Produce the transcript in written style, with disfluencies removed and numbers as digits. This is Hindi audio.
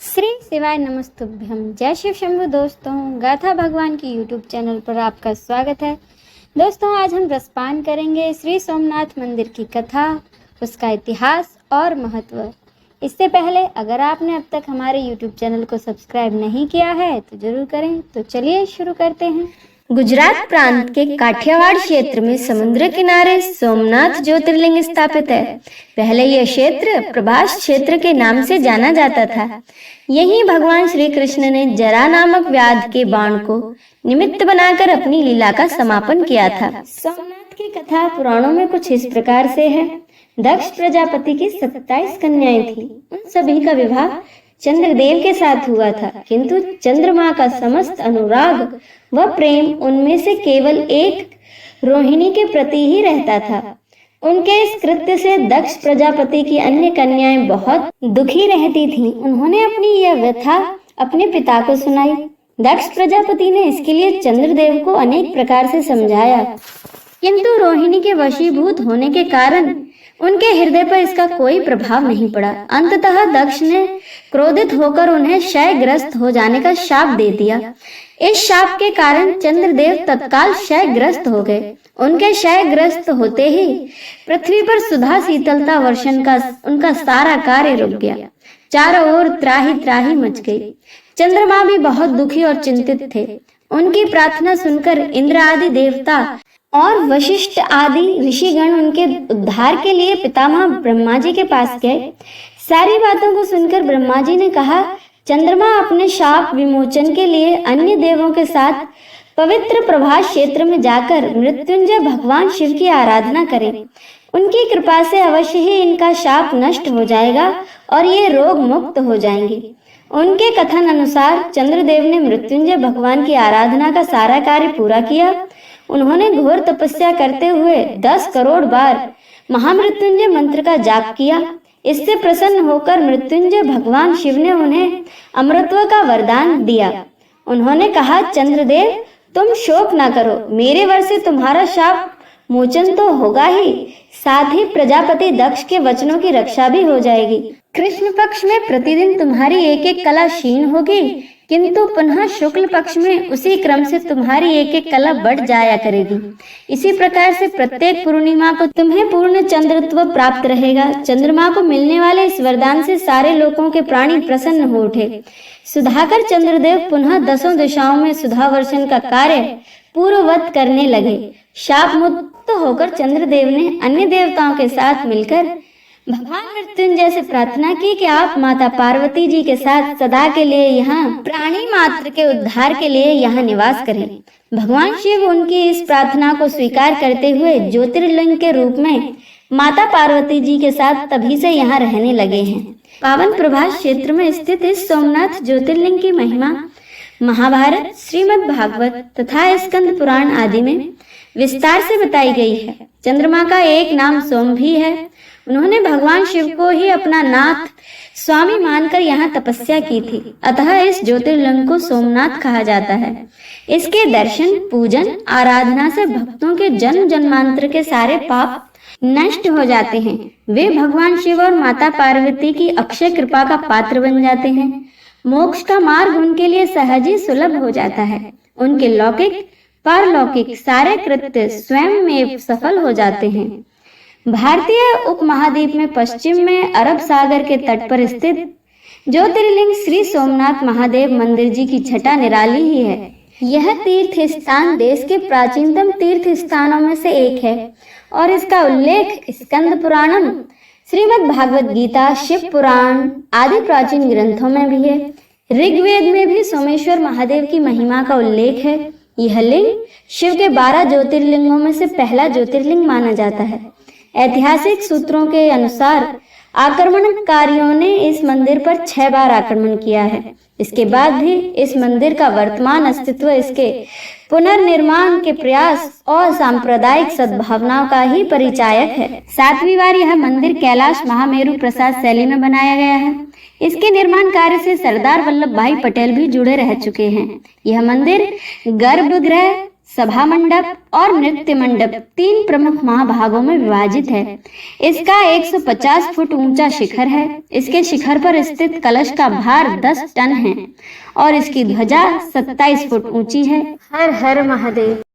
श्री शिवाय नमस्तुभ्यम। जय शिव शंभु। दोस्तों, गाथा भगवान की यूट्यूब चैनल पर आपका स्वागत है। दोस्तों, आज हम रसपान करेंगे श्री सोमनाथ मंदिर की कथा, उसका इतिहास और महत्व। इससे पहले अगर आपने अब तक हमारे यूट्यूब चैनल को सब्सक्राइब नहीं किया है तो जरूर करें। तो चलिए शुरू करते हैं। गुजरात प्रांत के काठियावाड़ क्षेत्र में समुद्र किनारे सोमनाथ ज्योतिर्लिंग स्थापित है। पहले यह क्षेत्र प्रभास क्षेत्र के नाम से जाना जाता था। यहीं भगवान श्री कृष्ण ने जरा नामक व्याध के बाण को निमित्त बनाकर अपनी लीला का समापन किया था। सोमनाथ की कथा पुराणों में कुछ इस प्रकार से है। दक्ष प्रजापति की 27 कन्याएं थी। उन सभी का विवाह चंद्रदेव के साथ हुआ था, किंतु चंद्रमा का समस्त अनुराग व प्रेम उनमें से केवल एक रोहिणी के प्रति ही रहता था। उनके इस कृत्य से दक्ष प्रजापति की अन्य कन्याएं बहुत दुखी रहती थीं। उन्होंने अपनी यह व्यथा अपने पिता को सुनाई। दक्ष प्रजापति ने इसके लिए चंद्रदेव को अनेक प्रकार से समझाया, किंतु रोहिणी के वशीभूत होने के कारण उनके हृदय पर इसका कोई प्रभाव नहीं पड़ा। अंततः दक्ष ने क्रोधित होकर उन्हें क्षयग्रस्त हो जाने का शाप दे दिया। इस शाप के कारण चंद्रदेव तत्काल क्षयग्रस्त हो गए। उनके क्षयग्रस्त होते ही पृथ्वी पर सुधा शीतलता वर्षण का उनका सारा कार्य रुक गया। चारों ओर त्राही त्राही मच गई। चंद्रमा भी बहुत दुखी और चिंतित थे। उनकी प्रार्थना सुनकर इंद्र आदि देवता और वशिष्ठ आदि ऋषिगण उनके उद्धार के लिए पितामह ब्रह्मा जी के पास गए। सारी बातों को सुनकर ब्रह्मा जी ने कहा, चंद्रमा अपने शाप विमोचन के लिए अन्य देवों के साथ पवित्र प्रभास क्षेत्र में जाकर मृत्युंजय भगवान शिव की आराधना करें। उनकी कृपा से अवश्य ही इनका शाप नष्ट हो जाएगा और ये रोग मुक्त हो जाएंगे। उनके कथन अनुसार चंद्रदेव ने मृत्युंजय भगवान की आराधना का सारा कार्य पूरा किया। उन्होंने घोर तपस्या करते हुए 10 करोड़ बार महामृत्युंजय मंत्र का जाप किया। इससे प्रसन्न होकर मृत्युंजय भगवान शिव ने उन्हें अमृतत्व का वरदान दिया। उन्होंने कहा, चंद्रदेव तुम शोक ना करो, मेरे वर से तुम्हारा शाप मोचन तो होगा ही, साथ ही प्रजापति दक्ष के वचनों की रक्षा भी हो जाएगी। कृष्ण पक्ष में प्रतिदिन तुम्हारी एक एक कला क्षीण होगी, किंतु पुनः शुक्ल पक्ष में उसी क्रम से तुम्हारी एक एक कला बढ़ जाया करेगी। इसी प्रकार से प्रत्येक पूर्णिमा को तुम्हें पूर्ण चंद्रत्व प्राप्त रहेगा। चंद्रमा को मिलने वाले इस वरदान से सारे लोगों के प्राणी प्रसन्न हो उठे। सुधाकर चंद्रदेव पुनः 10 दिशाओं में सुधा वर्षण का कार्य पूर्ववत करने लगे। शाप मुक्त होकर चंद्रदेव ने अन्य देवताओं के साथ मिलकर भगवान मृत्युंजय से प्रार्थना की कि आप माता पार्वती जी के साथ सदा के लिए यहाँ प्राणी मात्र के उद्धार के लिए यहाँ निवास करें। भगवान शिव उनकी इस प्रार्थना को स्वीकार करते हुए ज्योतिर्लिंग के रूप में माता पार्वती जी के साथ तभी से यहाँ रहने लगे हैं। पावन प्रभास क्षेत्र में स्थित इस सोमनाथ ज्योतिर्लिंग की महिमा महाभारत, श्रीमद् भागवत तथा स्कंद पुराण आदि में विस्तार से बताई गई है। चंद्रमा का एक नाम सोम भी है। उन्होंने भगवान शिव को ही अपना नाथ स्वामी मानकर यहाँ तपस्या की थी, अतः इस ज्योतिर्लिंग को सोमनाथ कहा जाता है। इसके दर्शन, पूजन, आराधना से भक्तों के जन्म जन्मांतर के सारे पाप नष्ट हो जाते हैं। वे भगवान शिव और माता पार्वती की अक्षय कृपा का पात्र बन जाते हैं। मोक्ष का मार्ग उनके लिए सहज ही सुलभ हो जाता है। उनके लौकिक पारलौकिक सारे कृत्य स्वयं में सफल हो जाते हैं। भारतीय उपमहाद्वीप में पश्चिम में अरब सागर के तट पर स्थित ज्योतिर्लिंग श्री सोमनाथ महादेव मंदिर जी की छटा निराली ही है। यह तीर्थ स्थान देश के प्राचीनतम तीर्थ स्थानों में से एक है और इसका उल्लेख स्कंद पुराणम, श्रीमद् भागवत गीता, शिव पुराण आदि प्राचीन ग्रंथों में भी है। ऋग्वेद में भी सोमेश्वर महादेव की महिमा का उल्लेख है। यह लिंग शिव के 12 ज्योतिर्लिंगों में से पहला ज्योतिर्लिंग माना जाता है। ऐतिहासिक सूत्रों के अनुसार आक्रमणकारियों ने इस मंदिर पर 6 बार आक्रमण किया है। इसके बाद भी इस मंदिर का वर्तमान अस्तित्व इसके पुनर्निर्माण के प्रयास और सांप्रदायिक सद्भावनाओं का ही परिचायक है। 7वीं बार यह मंदिर कैलाश महामेरु प्रसाद शैली में बनाया गया है। इसके निर्माण कार्य से सरदार वल्लभ भाई पटेल भी जुड़े रह चुके हैं। यह मंदिर गर्भगृह सभा मंडप और नृत्य मंडप 3 प्रमुख महाभागों में विभाजित है। इसका 150 फुट ऊंचा शिखर है। इसके शिखर पर स्थित कलश का भार 10 टन है और इसकी ध्वजा 27 फुट ऊंची है। हर हर महादेव।